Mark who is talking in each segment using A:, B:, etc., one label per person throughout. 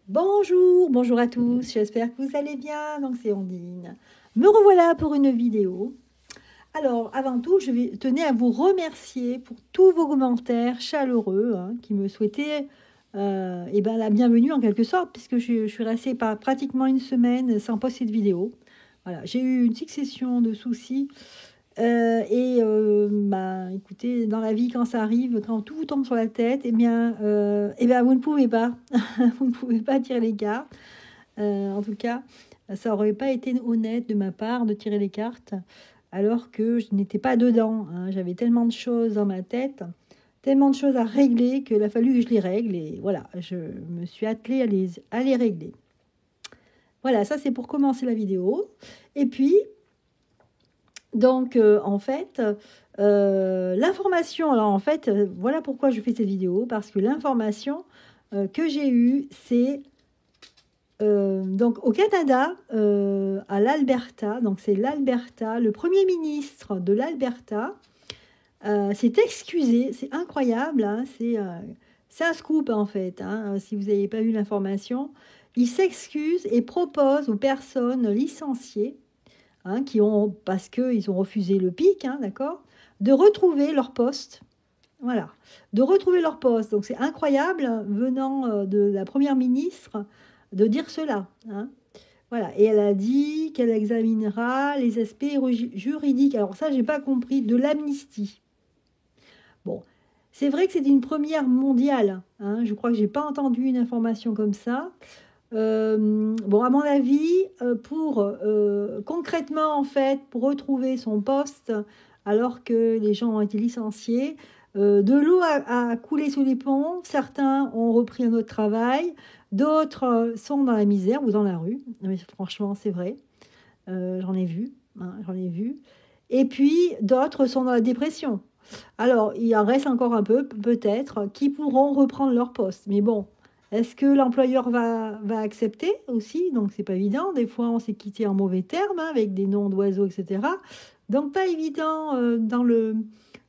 A: Bonjour, bonjour à tous, j'espère que vous allez bien, donc c'est Ondine. Me revoilà pour une vidéo. Alors, avant tout, tenais à vous remercier pour tous vos commentaires chaleureux qui me souhaitaient la bienvenue en quelque sorte, puisque je suis restée pratiquement une semaine sans poster de vidéo. Voilà, j'ai eu une succession de soucis. Écoutez, dans la vie, quand ça arrive, quand tout vous tombe sur la tête, vous ne pouvez pas, vous ne pouvez pas tirer les cartes. En tout cas, ça n'aurait pas été honnête de ma part de tirer les cartes, alors que je n'étais pas dedans. J'avais tellement de choses dans ma tête, tellement de choses à régler qu'il a fallu que je les règle. Et voilà, je me suis attelée à les régler. Voilà, ça c'est pour commencer la vidéo. Et puis, donc, l'information, voilà pourquoi je fais cette vidéo, parce que l'information que j'ai eue, c'est donc au Canada, à l'Alberta, donc c'est l'Alberta, le premier ministre de l'Alberta s'est excusé, c'est incroyable, c'est un scoop en fait, si vous n'avez pas vu l'information, il s'excuse et propose aux personnes licenciées parce qu'ils ont refusé le pic, d'accord, de retrouver leur poste. Voilà, de retrouver leur poste. Donc c'est incroyable, venant de la première ministre, de dire cela. Voilà, et elle a dit qu'elle examinera les aspects juridiques. Alors ça, j'ai pas compris, de l'amnistie. Bon, c'est vrai que c'est une première mondiale. Je crois que j'ai pas entendu une information comme ça. À mon avis, concrètement, en fait, pour retrouver son poste, alors que les gens ont été licenciés, de l'eau a coulé sous les ponts. Certains ont repris un autre travail, d'autres sont dans la misère ou dans la rue. Mais franchement, c'est vrai. J'en ai vu, j'en ai vu. Et puis, d'autres sont dans la dépression. Alors, il en reste encore un peu, peut-être, qui pourront reprendre leur poste. Mais bon, est-ce que l'employeur va accepter aussi? Donc, c'est pas évident. Des fois, on s'est quitté en mauvais termes, avec des noms d'oiseaux, etc. Donc, pas évident dans le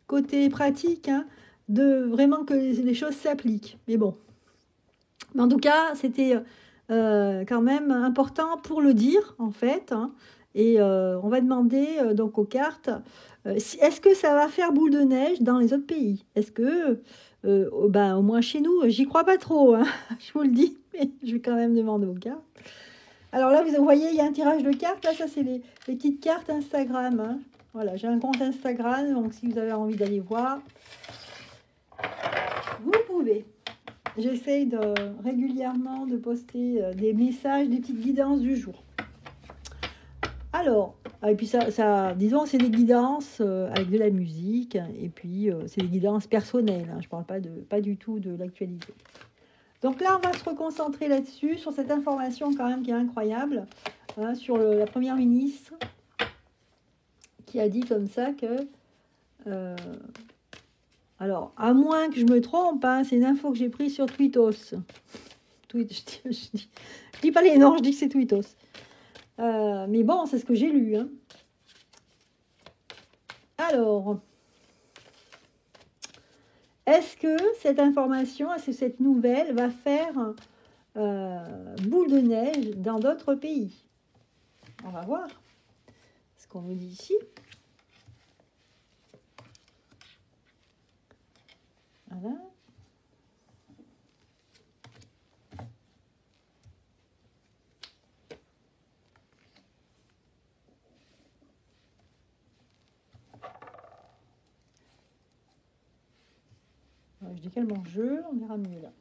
A: côté pratique, de vraiment que les choses s'appliquent. Mais bon. Mais en tout cas, c'était quand même important pour le dire, en fait. Et on va demander donc aux cartes, est-ce que ça va faire boule de neige dans les autres pays? Est-ce que, au moins chez nous, j'y crois pas trop, je vous le dis, mais je vais quand même demander aux cartes. Alors là, vous voyez, il y a un tirage de cartes. Là, ça, c'est les petites cartes Instagram. Voilà, j'ai un compte Instagram, donc si vous avez envie d'aller voir, vous pouvez. J'essaye régulièrement de poster des messages, des petites guidances du jour. Alors, et puis disons, c'est des guidances avec de la musique, et puis c'est des guidances personnelles. Je ne parle pas du tout de l'actualité. Donc là, on va se reconcentrer là-dessus, sur cette information quand même qui est incroyable, sur la première ministre qui a dit comme ça que... alors, à moins que je me trompe, c'est une info que j'ai prise sur Tweetos. Je dis pas les noms, je dis que c'est Tweetos. Mais bon, c'est ce que j'ai lu. Alors, est-ce que cette information, est-ce que cette nouvelle va faire boule de neige dans d'autres pays? On va voir ce qu'on nous dit ici. Voilà. Je dis quel jeu, on verra mieux là.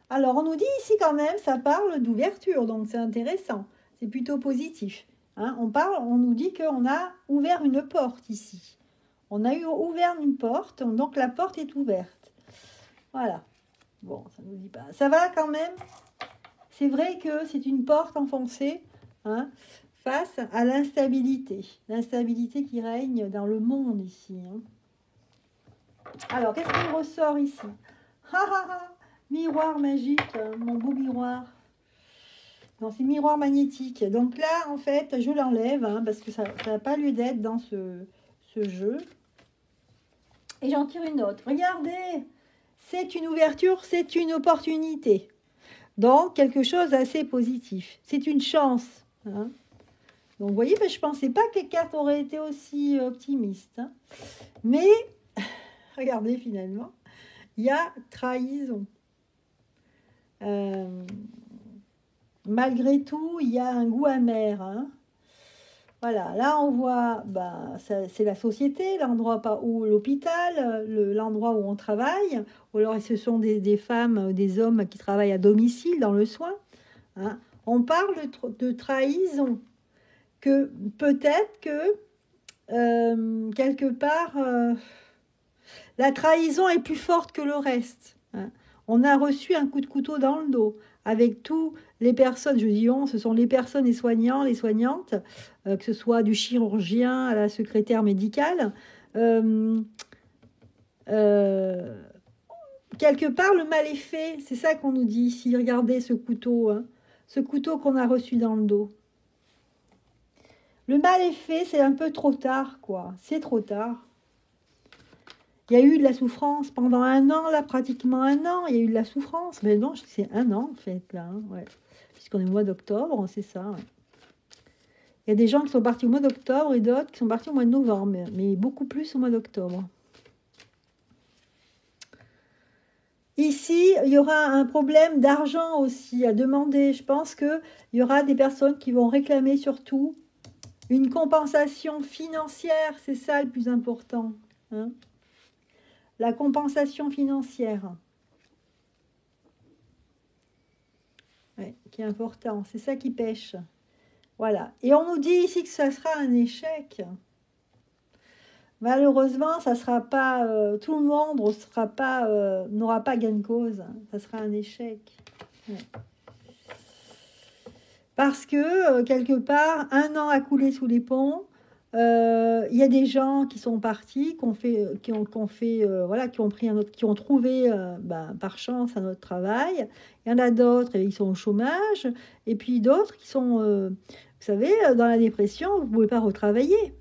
A: Alors, on nous dit ici quand même, ça parle d'ouverture, donc c'est intéressant. C'est plutôt positif. On nous dit qu'on a ouvert une porte ici. On a ouvert une porte, donc la porte est ouverte. Voilà. Bon, ça nous dit pas. Ça va quand même. C'est vrai que c'est une porte enfoncée face à l'instabilité. L'instabilité qui règne dans le monde ici. Alors, qu'est-ce qu'il ressort ici? Miroir magique, mon beau miroir. Non, c'est miroir magnétique. Donc là, en fait, je l'enlève parce que ça n'a pas lieu d'être dans ce jeu. Et j'en tire une autre. Regardez, c'est une ouverture, c'est une opportunité. Donc, quelque chose d'assez positif. C'est une chance. Hein. Donc, vous voyez, je ne pensais pas que les cartes auraient été aussi optimistes. Hein. Mais, regardez finalement, il y a trahison. Malgré tout, il y a un goût amer. Hein. Voilà, là on voit, c'est la société, l'endroit ou l'hôpital, l'endroit où on travaille. Ou alors ce sont des femmes, des hommes qui travaillent à domicile dans le soin. Hein. On parle de trahison. Que peut-être que quelque part, la trahison est plus forte que le reste. Hein. On a reçu un coup de couteau dans le dos avec tous les personnes, je dis on, ce sont les personnes, les soignants, les soignantes, que ce soit du chirurgien à la secrétaire médicale. Quelque part, le mal est fait, c'est ça qu'on nous dit ici. Regardez ce couteau, hein, ce couteau qu'on a reçu dans le dos. Le mal est fait, c'est un peu trop tard, quoi. C'est trop tard. Il y a eu de la souffrance pendant 1 an, là, pratiquement 1 an. Il y a eu de la souffrance. Mais non, c'est 1 an, en fait, là. Hein, ouais. Puisqu'on est au mois d'octobre, c'est ça. Ouais. Il y a des gens qui sont partis au mois d'octobre et d'autres qui sont partis au mois de novembre. Mais beaucoup plus au mois d'octobre. Ici, il y aura un problème d'argent aussi à demander. Je pense qu'il y aura des personnes qui vont réclamer surtout une compensation financière. C'est ça le plus important. Hein. La compensation financière. Ouais, qui est important. C'est ça qui pêche. Voilà. Et on nous dit ici que ça sera un échec. Malheureusement, ça sera pas tout le monde n'aura pas gain de cause. Ça sera un échec. Ouais. Parce que quelque part, 1 an a coulé sous les ponts. Il y a des gens qui sont partis, qui ont pris qui ont trouvé par chance un autre travail. Il y en a d'autres, ils sont au chômage. Et puis d'autres qui sont, vous savez, dans la dépression, vous ne pouvez pas retravailler.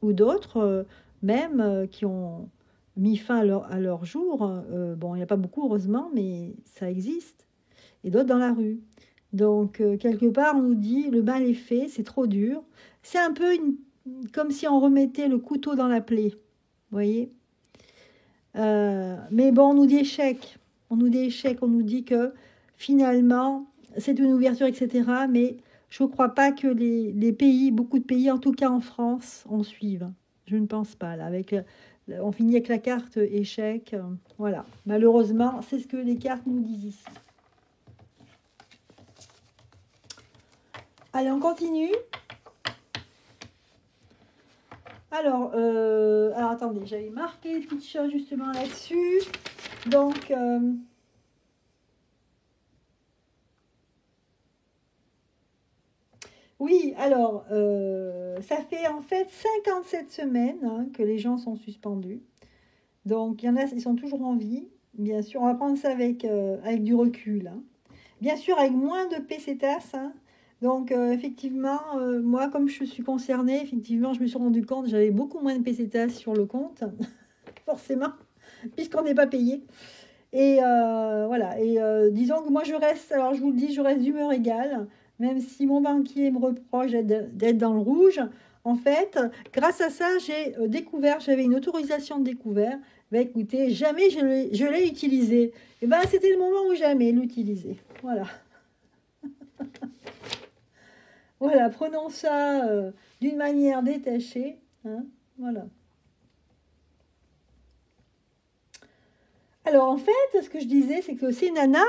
A: Ou d'autres, même, qui ont mis fin à leur jour. Bon, il n'y a pas beaucoup, heureusement, mais ça existe. Et d'autres dans la rue. Donc, quelque part, on nous dit, le mal est fait, c'est trop dur. C'est un peu comme si on remettait le couteau dans la plaie. Vous voyez mais bon, on nous dit échec. On nous dit échec, on nous dit que finalement, c'est une ouverture, etc. Mais je ne crois pas que les pays, beaucoup de pays, en tout cas en France, en suivent. Je ne pense pas. Là, on finit avec la carte échec. Voilà. Malheureusement, c'est ce que les cartes nous disent ici. Allez, on continue. Alors attendez, j'avais marqué des petites choses justement là-dessus. Donc, oui, alors, ça fait en fait 57 semaines hein, que les gens sont suspendus. Donc, il y en a, ils sont toujours en vie. Bien sûr, on va prendre ça avec du recul. Hein. Bien sûr, avec moins de pesetas. Hein. Donc, effectivement, moi, comme je suis concernée, effectivement, je me suis rendu compte que j'avais beaucoup moins de pesetas sur le compte, forcément, puisqu'on n'est pas payé. Et voilà. Et disons que moi, alors je vous le dis, je reste d'humeur égale, même si mon banquier me reproche d'être dans le rouge. En fait, grâce à ça, j'ai découvert, j'avais une autorisation de découvert. Ben, écoutez, jamais je l'ai utilisé. Et ben, c'était le moment où jamais l'utiliser. Voilà. Voilà, prenons ça d'une manière détachée. Hein, voilà. Alors, en fait, ce que je disais, c'est que c'est Nana,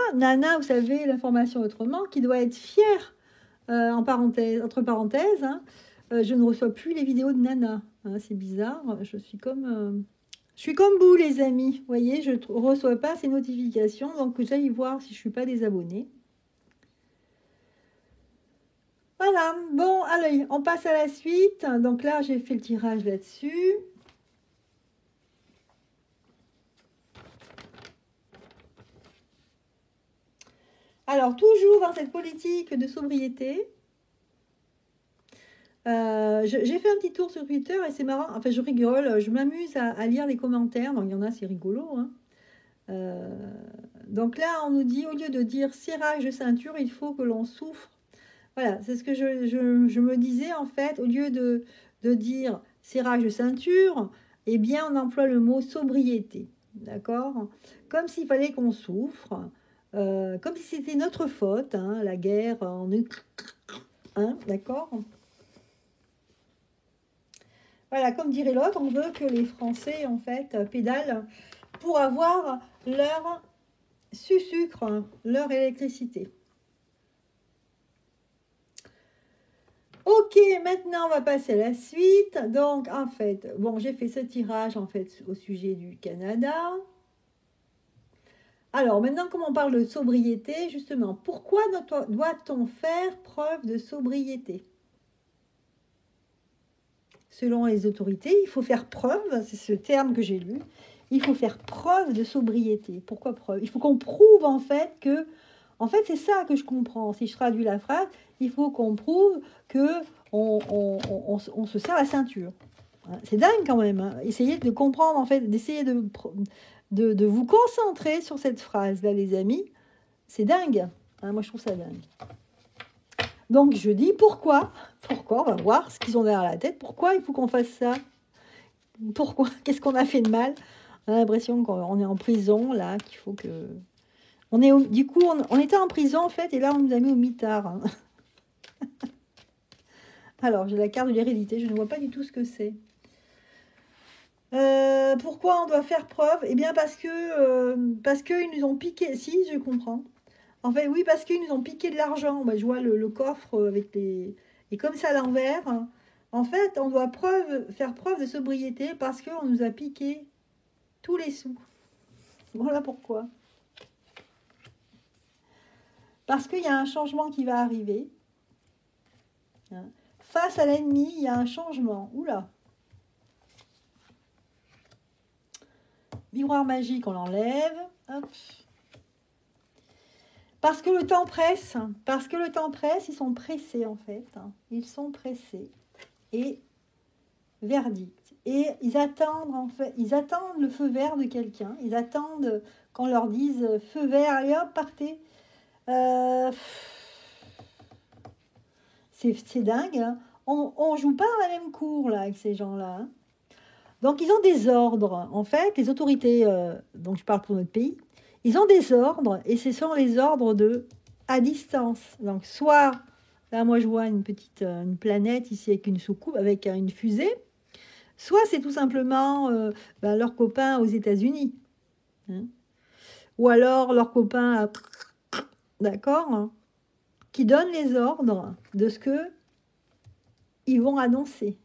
A: vous savez, l'information autrement, qui doit être fière, entre parenthèses. Hein, je ne reçois plus les vidéos de Nana. Hein, c'est bizarre. Je suis comme vous, les amis. Vous voyez, je ne reçois pas ces notifications. Donc, j'aille voir si je ne suis pas désabonnée. Voilà. Bon, allez, on passe à la suite. Donc là, j'ai fait le tirage là-dessus. Alors, toujours dans cette politique de sobriété, j'ai fait un petit tour sur Twitter et c'est marrant. Enfin, je rigole, je m'amuse à lire les commentaires. Donc, il y en a, c'est rigolo. Hein. Euh, donc là, on nous dit, au lieu de dire serrage de ceinture, il faut que l'on souffre. Voilà, c'est ce que je me disais en fait, au lieu de dire serrage de ceinture, eh bien on emploie le mot sobriété, d'accord? Comme s'il fallait qu'on souffre, comme si c'était notre faute, hein, la guerre en Ukraine, hein, d'accord? Voilà, comme dirait l'autre, on veut que les Français en fait pédalent pour avoir leur sucre, leur électricité. Ok, maintenant on va passer à la suite. Donc en fait, bon, j'ai fait ce tirage en fait au sujet du Canada. Alors maintenant, comme on parle de sobriété, justement, pourquoi doit-on faire preuve de sobriété? Selon les autorités, il faut faire preuve, c'est ce terme que j'ai lu, il faut faire preuve de sobriété. Pourquoi preuve? Il faut qu'on prouve en fait que, en fait c'est ça que je comprends, si je traduis la phrase, il faut qu'on prouve que on se serre la ceinture. C'est dingue quand même, hein. Essayez de comprendre en fait, d'essayer de vous concentrer sur cette phrase-là les amis, c'est dingue, hein, moi je trouve ça dingue. Donc je dis pourquoi, on va voir ce qu'ils ont derrière la tête, pourquoi il faut qu'on fasse ça, pourquoi, qu'est-ce qu'on a fait de mal. On a l'impression qu'on est en prison là, qu'il faut que... Du coup, on était en prison en fait, et là on nous a mis au mitard. Hein. Alors j'ai la carte de l'hérédité, je ne vois pas du tout ce que c'est. Pourquoi on doit faire preuve? Eh bien parce qu'ils nous ont piqué, si je comprends. En fait, oui, parce qu'ils nous ont piqué de l'argent. Bah, je vois le coffre avec les... Et comme ça à l'envers, en fait, on doit faire preuve de sobriété parce qu'on nous a piqué tous les sous. Voilà pourquoi. Parce qu'il y a un changement qui va arriver. Face à l'ennemi, il y a un changement. Oula. Miroir magique, on l'enlève. Hop. Parce que le temps presse, ils sont pressés en fait. Ils sont pressés. Et verdict. Et ils attendent le feu vert de quelqu'un. Ils attendent qu'on leur dise feu vert, allez hop, partez. C'est dingue. Hein. On joue pas dans la même cour là avec ces gens-là. Hein. Donc ils ont des ordres. En fait, les autorités, donc je parle pour notre pays, ils ont des ordres et ce sont les ordres à distance. Donc soit, là moi je vois une planète ici avec une soucoupe, avec une fusée. Soit c'est tout simplement leurs copains aux États-Unis. Hein. Ou alors leurs copains, d'accord, hein, qui donnent les ordres de ce qu'ils vont annoncer.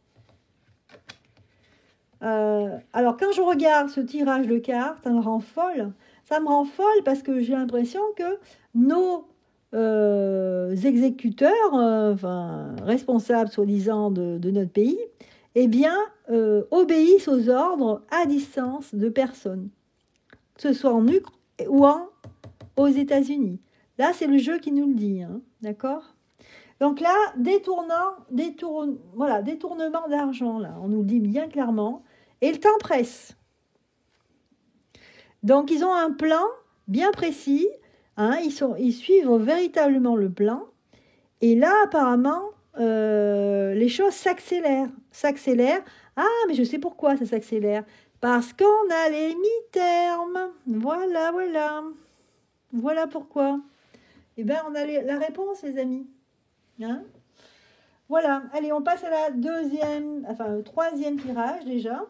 A: Alors quand je regarde ce tirage de cartes, ça me rend folle. Ça me rend folle parce que j'ai l'impression que nos exécuteurs, responsables soi-disant de notre pays, eh bien, obéissent aux ordres à distance de personnes, que ce soit en Ukraine ou aux États-Unis. Là, c'est le jeu qui nous le dit, hein, d'accord? Donc là, détournement d'argent, là, on nous le dit bien clairement, et le temps presse. Donc, ils ont un plan bien précis, hein, ils suivent véritablement le plan, et là, apparemment, les choses s'accélèrent. Ah, mais je sais pourquoi ça s'accélère. Parce qu'on a les mi-termes. Voilà. Voilà pourquoi. Eh bien, on a la réponse, les amis. Hein? Voilà. Allez, on passe à le troisième tirage déjà.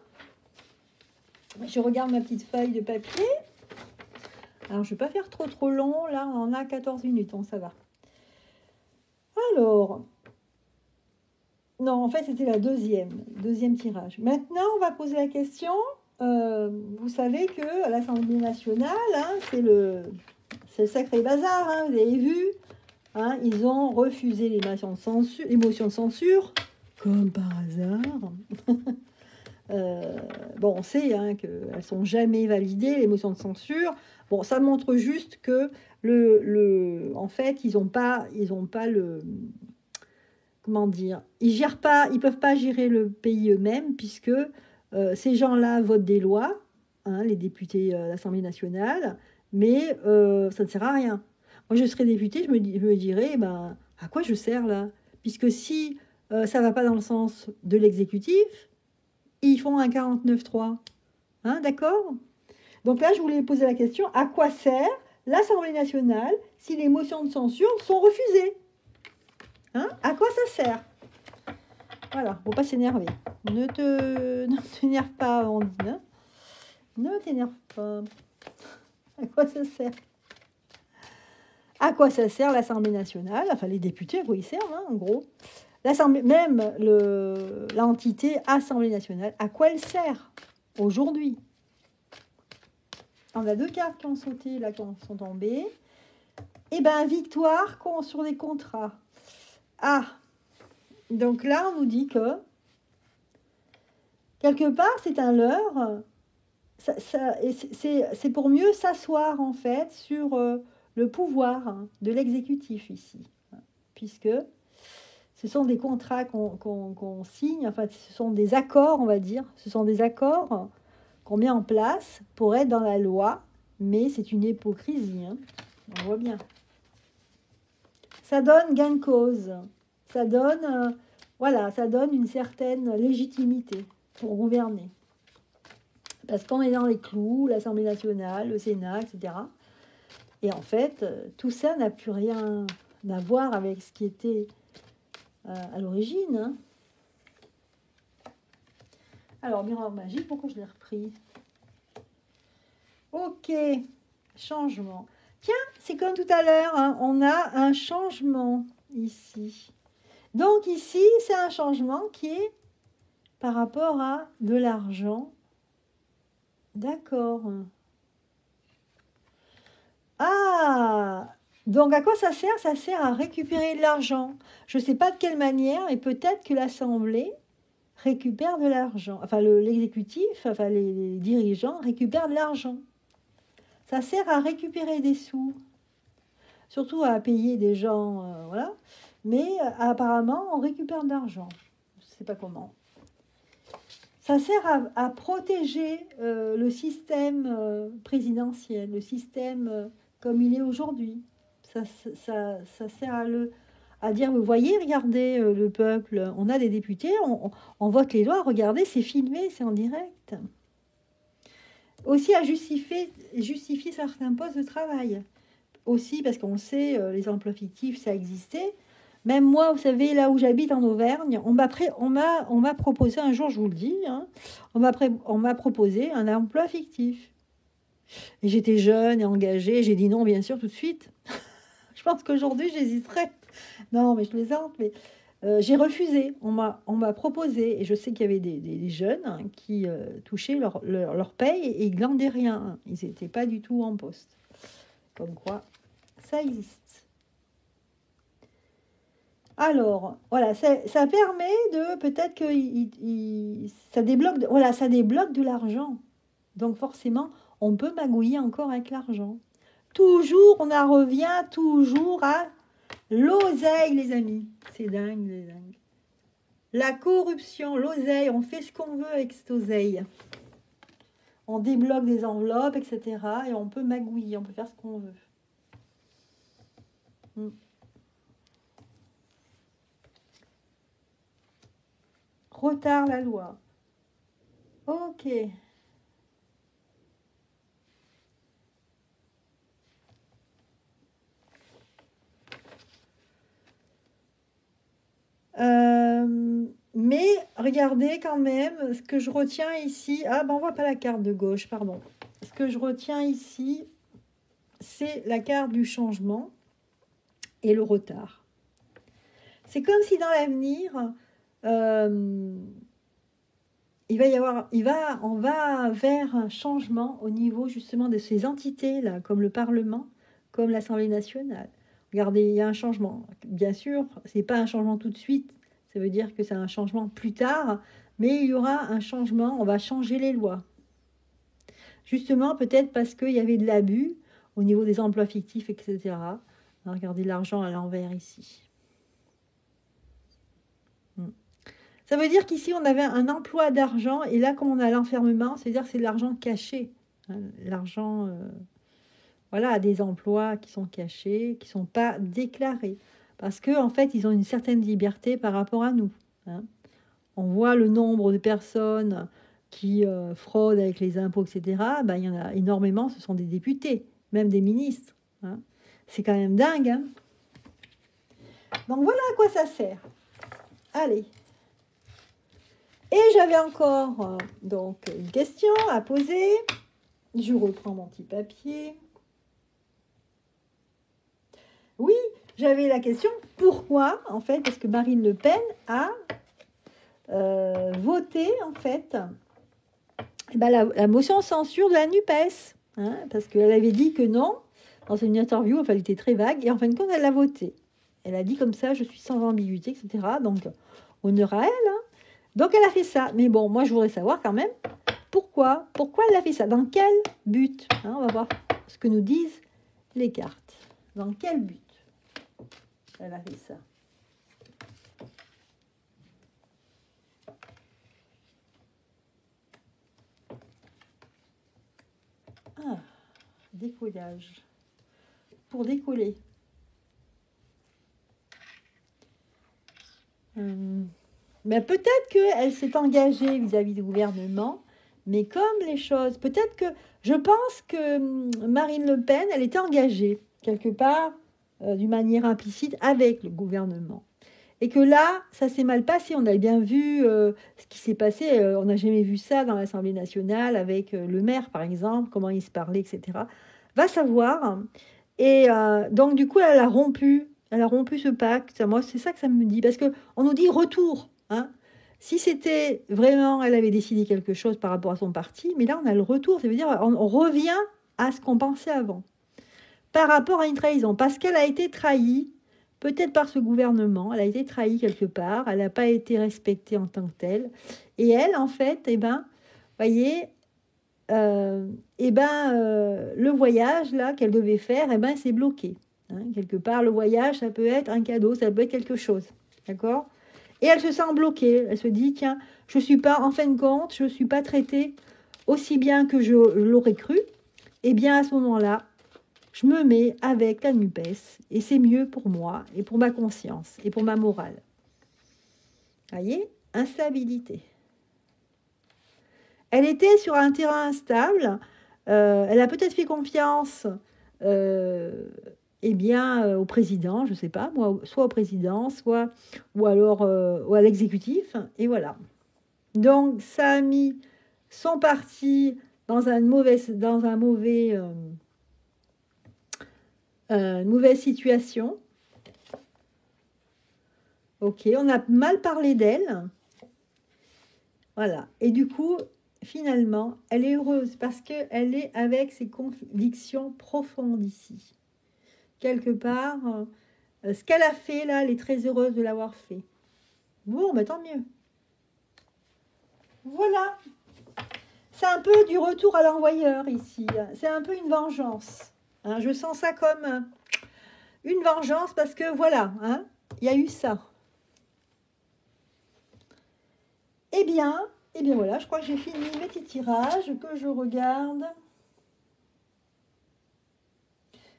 A: Je regarde ma petite feuille de papier. Alors, je ne vais pas faire trop long. Là, on en a 14 minutes, donc ça va. Alors, non, en fait, c'était la deuxième tirage. Maintenant, on va poser la question. Vous savez qu'à l'Assemblée nationale, hein, c'est le sacré bazar, hein, vous avez vu. Hein, ils ont refusé les motions de censure, comme par hasard. Bon, on sait hein, qu'elles ne sont jamais validées, les motions de censure. Bon, ça montre juste que en fait, ils n'ont pas le... Comment dire? Ils peuvent pas gérer le pays eux-mêmes puisque ces gens-là votent des lois hein, les députés à l'Assemblée nationale, mais ça ne sert à rien. Moi, je serais députée, je me dirais, ben, à quoi je sers là? Puisque si ça ne va pas dans le sens de l'exécutif, ils font un 49.3. Hein, d'accord? Donc là, je voulais poser la question, à quoi sert l'Assemblée nationale si les motions de censure sont refusées? Hein? À quoi ça sert? Voilà, faut pas s'énerver. Ne t'énerve pas, Andine. Hein. Ne t'énerve pas. À quoi ça sert? À quoi ça sert l'Assemblée nationale? Enfin, les députés, à quoi ils servent, hein, en gros. L'Assemblée, même l'entité Assemblée nationale, à quoi elle sert aujourd'hui? On a 2 cartes qui ont sauté, là, qui sont tombées. Eh bien, victoire sur les contrats. Ah, donc là, on nous dit que, quelque part, c'est un leurre. C'est pour mieux s'asseoir, en fait, sur le pouvoir de l'exécutif ici. Puisque ce sont des contrats qu'on signe, enfin, ce sont des accords, on va dire. Ce sont des accords qu'on met en place pour être dans la loi, mais c'est une hypocrisie, hein. On voit bien. Ça donne gain de cause. Ça donne, voilà, ça donne une certaine légitimité pour gouverner. Parce qu'on est dans les clous, l'Assemblée nationale, le Sénat, etc. Et en fait, tout ça n'a plus rien à voir avec ce qui était à l'origine. Hein. Alors, miroir magique, pourquoi je l'ai repris? Ok, changement. Tiens, c'est comme tout à l'heure, hein, on a un changement ici. Donc ici, c'est un changement qui est par rapport à de l'argent. D'accord. Ah, donc à quoi ça sert? Ça sert à récupérer de l'argent. Je ne sais pas de quelle manière, mais peut-être que l'Assemblée récupère de l'argent. Enfin, l'exécutif, enfin les dirigeants récupèrent de l'argent. Ça sert à récupérer des sous, surtout à payer des gens, voilà. Mais apparemment, on récupère de l'argent. Je ne sais pas comment. Ça sert à protéger le système présidentiel, le système comme il est aujourd'hui. Ça sert à dire, vous voyez, regardez le peuple, on a des députés, on vote les lois, regardez, c'est filmé, c'est en direct. Aussi à justifier certains postes de travail. Aussi parce qu'on sait, les emplois fictifs, ça existait. Même moi, vous savez, là où j'habite en Auvergne, on m'a proposé, un jour, je vous le dis, hein, on m'a proposé un emploi fictif. Et j'étais jeune et engagée, j'ai dit non, bien sûr, tout de suite. Je pense qu'aujourd'hui, j'hésiterais. Non, mais je plaisante, mais j'ai refusé. On m'a proposé, et je sais qu'il y avait des jeunes hein, qui touchaient leur paye et ils glandaient rien. Hein. Ils n'étaient pas du tout en poste. Comme quoi, ça existe. Alors, voilà, ça permet de, peut-être que ça débloque, voilà, ça débloque de l'argent. Donc forcément, on peut magouiller encore avec l'argent. Toujours, on en revient toujours à l'oseille, les amis. C'est dingue, c'est dingue. La corruption, l'oseille, on fait ce qu'on veut avec cette oseille. On débloque des enveloppes, etc. Et on peut magouiller, on peut faire ce qu'on veut. Retard la loi. Ok. Mais regardez quand même ce que je retiens ici. Ah ben on voit pas la carte de gauche, pardon. Ce que je retiens ici, c'est la carte du changement et le retard. C'est comme si dans l'avenir, on va vers un changement au niveau justement de ces entités-là, comme le Parlement, comme l'Assemblée nationale. Regardez, il y a un changement. Bien sûr, ce n'est pas un changement tout de suite. Ça veut dire que c'est un changement plus tard, mais il y aura un changement, on va changer les lois. Justement, peut-être parce qu'il y avait de l'abus au niveau des emplois fictifs, etc. Regardez l'argent à l'envers ici. Ça veut dire qu'ici, on avait un emploi d'argent, et là, comme on a l'enfermement, c'est-à-dire que c'est de l'argent caché. Hein, l'argent, voilà, des emplois qui sont cachés, qui ne sont pas déclarés. Parce qu'en fait, ils ont une certaine liberté par rapport à nous. Hein. On voit le nombre de personnes qui fraudent avec les impôts, etc. Ben, il y en a énormément, ce sont des députés, même des ministres. Hein. C'est quand même dingue. Hein. Donc voilà à quoi ça sert. Allez. Et j'avais encore donc une question à poser. Je reprends mon petit papier. Oui, j'avais la question, pourquoi, en fait, parce que Marine Le Pen a voté, en fait, ben, la motion de censure de la NUPES, hein, parce qu'elle avait dit que non, dans une interview, enfin, elle était très vague, et en fin de compte, elle l'a voté. Elle a dit comme ça, je suis sans ambiguïté, etc. Donc, honneur à elle. Hein. Donc, elle a fait ça. Mais bon, moi, je voudrais savoir quand même, pourquoi elle a fait ça, dans quel but, hein, on va voir ce que nous disent les cartes. Dans quel but elle a fait ça. Ah, décollage. Pour décoller. Ben peut-être qu'elle s'est engagée vis-à-vis du gouvernement, mais comme les choses... Peut-être que... Je pense que Marine Le Pen, elle était engagée, quelque part, d'une manière implicite, avec le gouvernement. Et que là, ça s'est mal passé. On a bien vu ce qui s'est passé. On n'a jamais vu ça dans l'Assemblée nationale avec le maire, par exemple, comment il se parlait, etc. Va savoir. Et donc, du coup, elle a rompu ce pacte. Moi, c'est ça que ça me dit. Parce qu'on nous dit retour. Hein. Si c'était vraiment, elle avait décidé quelque chose par rapport à son parti, mais là, on a le retour. Ça veut dire on revient à ce qu'on pensait avant. Par rapport à une trahison. Parce qu'elle a été trahie. Peut-être par ce gouvernement, elle a été trahie quelque part, elle n'a pas été respectée en tant que telle. Et elle, en fait, voyez, le voyage là qu'elle devait faire, c'est bloqué. Hein. Quelque part, le voyage, ça peut être un cadeau, ça peut être quelque chose. D'accord ? Et elle se sent bloquée. Elle se dit, tiens, je ne suis pas, en fin de compte, je ne suis pas traitée aussi bien que je l'aurais cru. Et bien, à ce moment-là, je me mets avec la NUPES et c'est mieux pour moi et pour ma conscience et pour ma morale. Voyez, instabilité. Elle était sur un terrain instable. Elle a peut-être fait confiance au président, je ne sais pas, moi, soit au président, ou alors à l'exécutif. Et voilà. Donc, ça a mis son parti dans une mauvaise situation. Ok, on a mal parlé d'elle. Voilà. Et du coup, finalement, elle est heureuse parce qu'elle est avec ses convictions profondes ici. Quelque part, ce qu'elle a fait là, elle est très heureuse de l'avoir fait. Bon, ben tant mieux. Voilà. C'est un peu du retour à l'envoyeur ici. C'est un peu une vengeance. Hein, je sens ça comme une vengeance parce que voilà, hein, il y a eu ça. Eh bien voilà, je crois que j'ai fini mes petits tirages, que je regarde.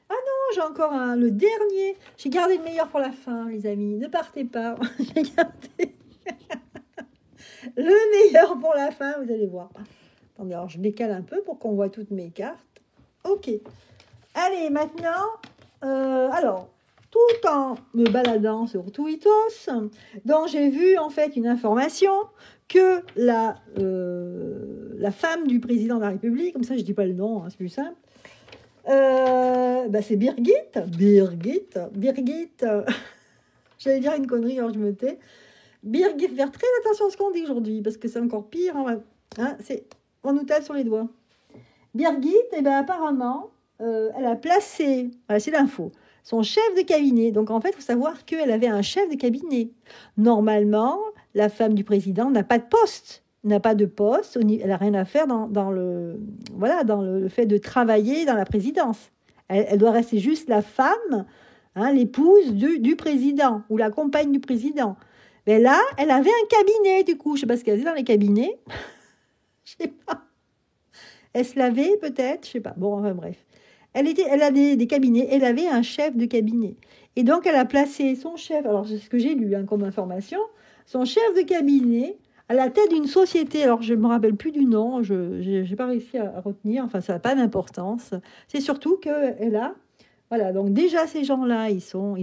A: Ah non, j'ai encore le dernier. J'ai gardé le meilleur pour la fin, les amis. Ne partez pas. J'ai gardé le meilleur pour la fin, vous allez voir. Attendez, alors je décale un peu pour qu'on voit toutes mes cartes. Ok. Allez, maintenant, tout en me baladant sur Twitos, donc j'ai vu en fait une information que la femme du président de la République, comme ça je ne dis pas le nom, hein, c'est plus simple, c'est Birgit, j'allais dire une connerie, alors je me tais. Birgit, faire très attention à ce qu'on dit aujourd'hui, parce que c'est encore pire, hein, on nous tape sur les doigts. Birgit, apparemment, elle a placé, voilà, c'est l'info, son chef de cabinet. Donc, en fait, il faut savoir qu'elle avait un chef de cabinet. Normalement, la femme du président n'a pas de poste. Elle n'a rien à faire dans le fait de travailler dans la présidence. Elle doit rester juste la femme, hein, l'épouse du président ou la compagne du président. Mais là, elle avait un cabinet, du coup. Je ne sais pas ce qu'elle faisait dans les cabinets. Je ne sais pas. Elle se lavait peut-être, je ne sais pas. Bon, enfin bref. Elle a des cabinets. Elle avait un chef de cabinet. Et donc, elle a placé son chef, alors c'est ce que j'ai lu comme information, son chef de cabinet à la tête d'une société. Alors, je ne me rappelle plus du nom. Je n'ai pas réussi à retenir. Enfin, ça n'a pas d'importance. C'est surtout qu'elle a... Voilà, donc déjà, ces gens-là, ils sont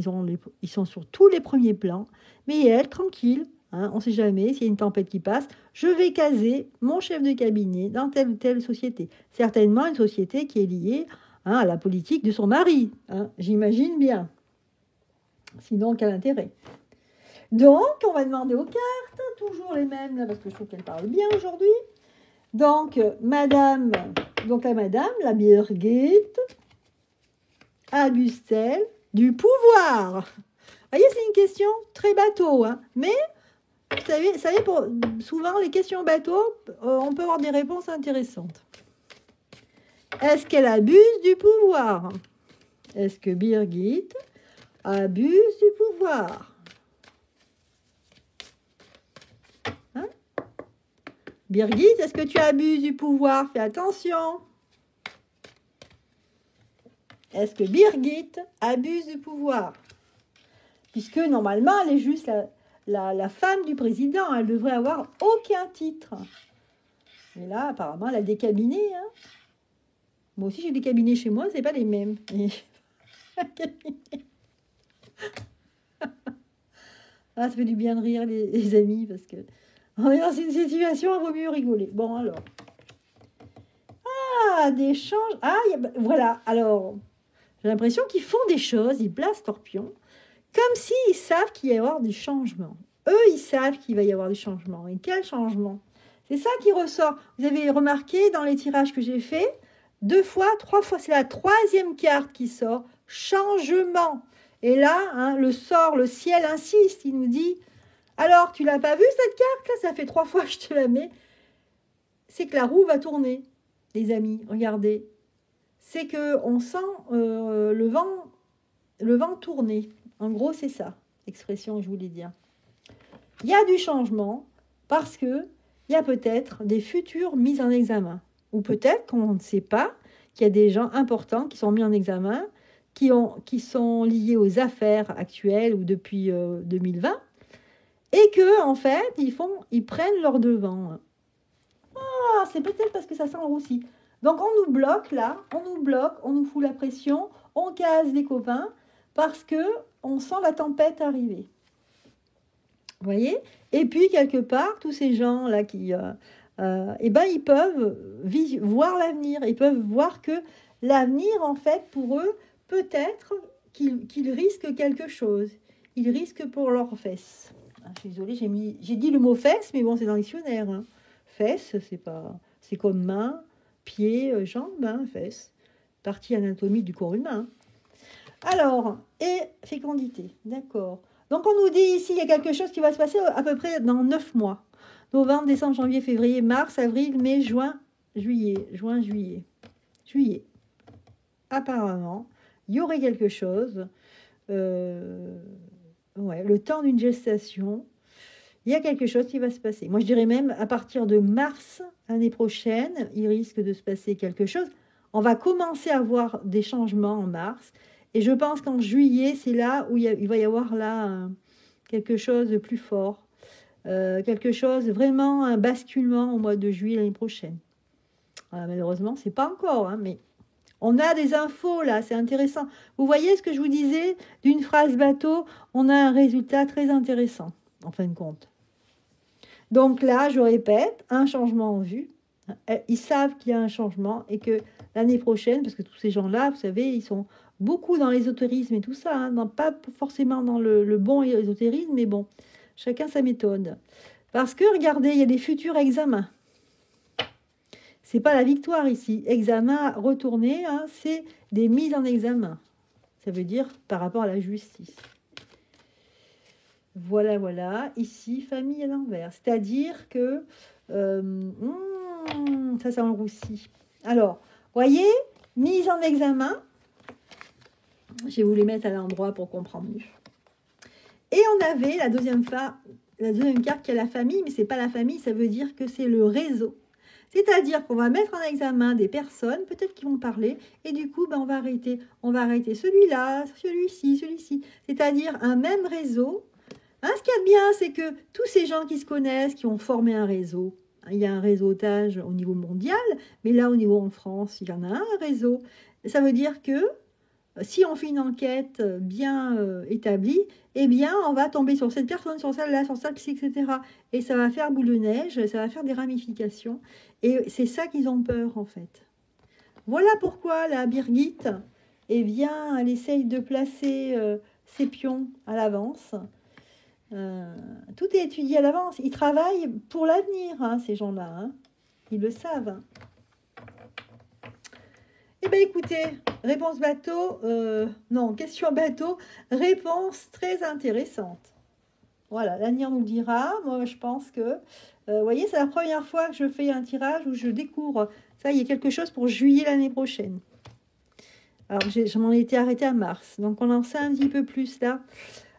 A: sur tous les premiers plans. Mais elle, tranquille, hein, on ne sait jamais s'il y a une tempête qui passe, je vais caser mon chef de cabinet dans telle ou telle société. Certainement une société qui est liée à la politique de son mari, hein, j'imagine bien. Sinon, quel intérêt? Donc, on va demander aux cartes, toujours les mêmes, là, parce que je trouve qu'elles parlent bien aujourd'hui. Donc, madame, la Birgit, abuse-t-elle du pouvoir? Vous voyez, c'est une question très bateau, hein. Mais, vous savez souvent, les questions bateau, on peut avoir des réponses intéressantes. Est-ce qu'elle abuse du pouvoir? Est-ce que Birgit abuse du pouvoir? Hein? Birgit, est-ce que tu abuses du pouvoir? Fais attention. Est-ce que Birgit abuse du pouvoir? Puisque normalement, elle est juste la femme du président. Elle devrait avoir aucun titre. Mais là, apparemment, elle a des cabinets. Hein. Moi aussi, j'ai des cabinets chez moi, c'est pas les mêmes. Ah, ça fait du bien de rire, les amis, parce que dans une situation, il vaut mieux rigoler. Bon, alors. Ah, des changes. Ah, voilà. Alors, j'ai l'impression qu'ils font des choses, ils placent Torpion, comme s'ils savent qu'il va y avoir du changement. Eux, ils savent qu'il va y avoir du changement. Et quel changement? C'est ça qui ressort. Vous avez remarqué dans les tirages que j'ai faits, 2 fois, 3 fois, c'est la 3e carte qui sort. Changement. Et là, hein, le ciel insiste. Il nous dit, alors, tu l'as pas vu cette carte? Là, ça fait 3 fois que je te la mets. C'est que la roue va tourner, les amis. Regardez. C'est qu'on sent le vent tourner. En gros, c'est ça, l'expression que je voulais dire. Il y a du changement parce qu'il y a peut-être des futures mises en examen. Ou peut-être qu'on ne sait pas qu'il y a des gens importants qui sont mis en examen, qui sont liés aux affaires actuelles ou depuis 2020, et que en fait, ils prennent leur devant. Ah, c'est peut-être parce que ça sent le roussi. Donc, on nous bloque là, on nous fout la pression, on case les copains, parce que on sent la tempête arriver. Vous voyez? Et puis, quelque part, tous ces gens-là ils peuvent voir l'avenir. Ils peuvent voir que l'avenir, en fait, pour eux, peut-être qu'ils risquent quelque chose. Ils risquent pour leurs fesses. Ah, je suis désolée, j'ai dit le mot fesses, mais bon, c'est dans le dictionnaire. Hein. Fesses, c'est comme main, pied, jambe, hein, fesses. Partie anatomique du corps humain. Alors, et fécondité, d'accord. Donc, on nous dit ici, il y a quelque chose qui va se passer à peu près dans 9 mois. Novembre, décembre, janvier, février, mars, avril, mai, juin, juillet. Apparemment, il y aurait quelque chose. Le temps d'une gestation. Il y a quelque chose qui va se passer. Moi, je dirais même, à partir de mars, l'année prochaine, il risque de se passer quelque chose. On va commencer à voir des changements en mars. Et je pense qu'en juillet, c'est là où il va y avoir là quelque chose de plus fort. Quelque chose, vraiment un basculement au mois de juillet l'année prochaine. Malheureusement, c'est pas encore, hein, mais on a des infos là, c'est intéressant. Vous voyez ce que je vous disais d'une phrase bateau, on a un résultat très intéressant, en fin de compte. Donc là, je répète, un changement en vue. Ils savent qu'il y a un changement et que l'année prochaine, parce que tous ces gens-là, vous savez, ils sont beaucoup dans l'ésotérisme et tout ça, hein, pas forcément dans le bon ésotérisme, mais bon, chacun sa méthode. Parce que, regardez, il y a des futurs examens. C'est pas la victoire ici. Examen retourné, hein, c'est des mises en examen. Ça veut dire par rapport à la justice. Voilà. Ici, famille à l'envers. C'est-à-dire que... ça, c'est en roussi. Alors, voyez, mise en examen. Je vais vous les mettre à l'endroit pour comprendre mieux. Et on avait la deuxième la deuxième carte qui est la famille, mais c'est pas la famille, ça veut dire que c'est le réseau. C'est-à-dire qu'on va mettre en examen des personnes, peut-être qui vont parler, et du coup, ben, on va arrêter. On va arrêter celui-là, celui-ci, celui-ci. C'est-à-dire un même réseau. Hein, ce qu'il y a de bien, c'est que tous ces gens qui se connaissent, qui ont formé un réseau, il y a un réseautage au niveau mondial, mais là, au niveau en France, il y en a un réseau. Ça veut dire que si on fait une enquête bien établie, eh bien, on va tomber sur cette personne, sur celle-là, sur celle-ci, etc. Et ça va faire boule de neige, ça va faire des ramifications. Et c'est ça qu'ils ont peur, en fait. Voilà pourquoi la Birgit, eh bien, elle essaye de placer ses pions à l'avance. Tout est étudié à l'avance. Ils travaillent pour l'avenir, hein, ces gens-là. Hein. Ils le savent. Eh bien, écoutez, réponse bateau, non, question bateau, réponse très intéressante. Voilà, l'avenir nous le dira. Moi, je pense que, vous voyez, c'est la première fois que je fais un tirage où je découvre, ça, il y a quelque chose pour juillet l'année prochaine. Alors, je m'en étais arrêtée à mars, donc on en sait un petit peu plus là,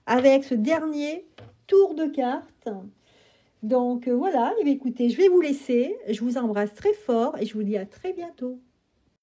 A: avec ce dernier tour de cartes. Donc, voilà, eh bien, écoutez, je vais vous laisser, je vous embrasse très fort et je vous dis à très bientôt.